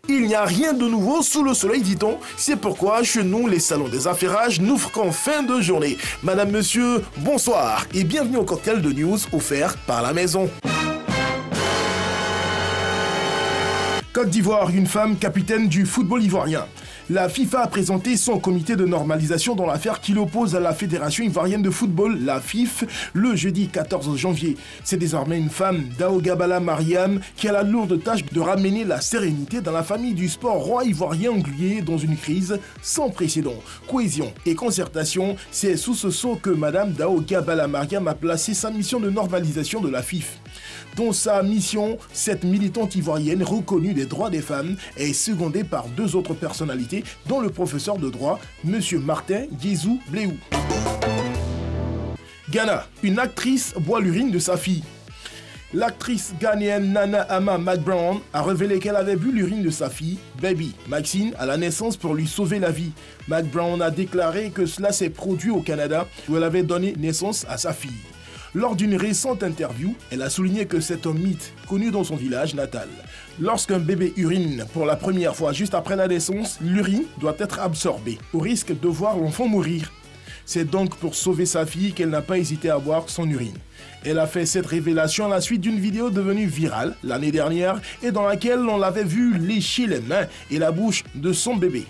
Il n'y a rien de nouveau sous le soleil, dit-on. C'est pourquoi chez nous, les salons des affairages n'ouvrent qu'en fin de journée. Madame, monsieur, bonsoir et bienvenue au cocktail de news offert par la maison. Côte d'Ivoire, une femme capitaine du football ivoirien. La FIFA a présenté son comité de normalisation dans l'affaire qui l'oppose à la Fédération ivoirienne de football, la FIF, le jeudi 14 janvier. C'est désormais une femme, Dao Gabala Mariam, qui a la lourde tâche de ramener la sérénité dans la famille du sport roi ivoirien englué dans une crise sans précédent. Cohésion et concertation, c'est sous ce sceau que Madame Dao Gabala Mariam a placé sa mission de normalisation de la FIF. Dans sa mission, cette militante ivoirienne reconnue des droits des femmes est secondée par deux autres personnalités, dont le professeur de droit, M. Martin Guézou Bléou. Ghana, une actrice boit l'urine de sa fille. L'actrice ghanéenne Nana Ama McBrown a révélé qu'elle avait bu l'urine de sa fille, Baby Maxine, à la naissance pour lui sauver la vie. McBrown a déclaré que cela s'est produit au Canada, où elle avait donné naissance à sa fille. Lors d'une récente interview, elle a souligné que c'est un mythe connu dans son village natal. Lorsqu'un bébé urine pour la première fois juste après la naissance, l'urine doit être absorbée, au risque de voir l'enfant mourir. C'est donc pour sauver sa fille qu'elle n'a pas hésité à boire son urine. Elle a fait cette révélation à la suite d'une vidéo devenue virale l'année dernière et dans laquelle on l'avait vu lécher les mains et la bouche de son bébé.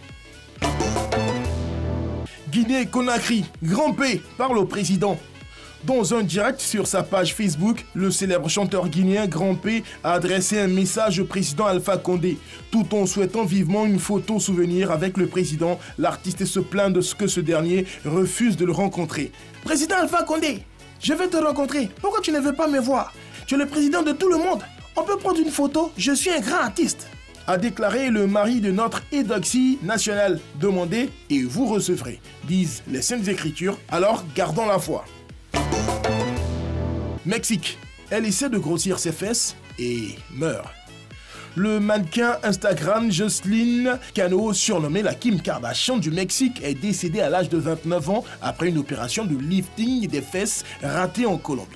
Guinée-Conakry, Grand P parle au président. Dans un direct sur sa page Facebook, le célèbre chanteur guinéen Grand P a adressé un message au président Alpha Condé. Tout en souhaitant vivement une photo souvenir avec le président, l'artiste se plaint de ce que ce dernier refuse de le rencontrer. Président Alpha Condé, je vais te rencontrer. Pourquoi tu ne veux pas me voir? Tu es le président de tout le monde. On peut prendre une photo, je suis un grand artiste. A déclaré le mari de notre Eudoxie nationale. Demandez et vous recevrez, disent les Saintes Écritures, alors gardons la foi. Mexique, elle essaie de grossir ses fesses et meurt. Le mannequin Instagram Jocelyn Cano, surnommée la Kim Kardashian du Mexique, est décédée à l'âge de 29 ans après une opération de lifting des fesses ratée en Colombie.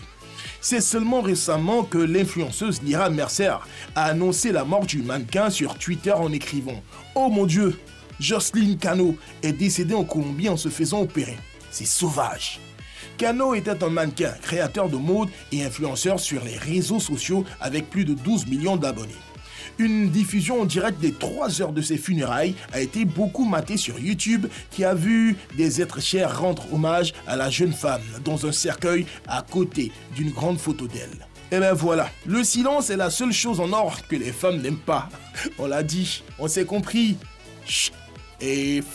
C'est seulement récemment que l'influenceuse Lyra Mercer a annoncé la mort du mannequin sur Twitter en écrivant « Oh mon Dieu, Jocelyn Cano est décédée en Colombie en se faisant opérer. C'est sauvage !» Cano était un mannequin, créateur de mode et influenceur sur les réseaux sociaux avec plus de 12 millions d'abonnés. Une diffusion en direct des 3 heures de ses funérailles a été beaucoup matée sur YouTube qui a vu des êtres chers rendre hommage à la jeune femme dans un cercueil à côté d'une grande photo d'elle. Et ben voilà, le silence est la seule chose en or que les femmes n'aiment pas. On l'a dit, on s'est compris. Chut. Et fin.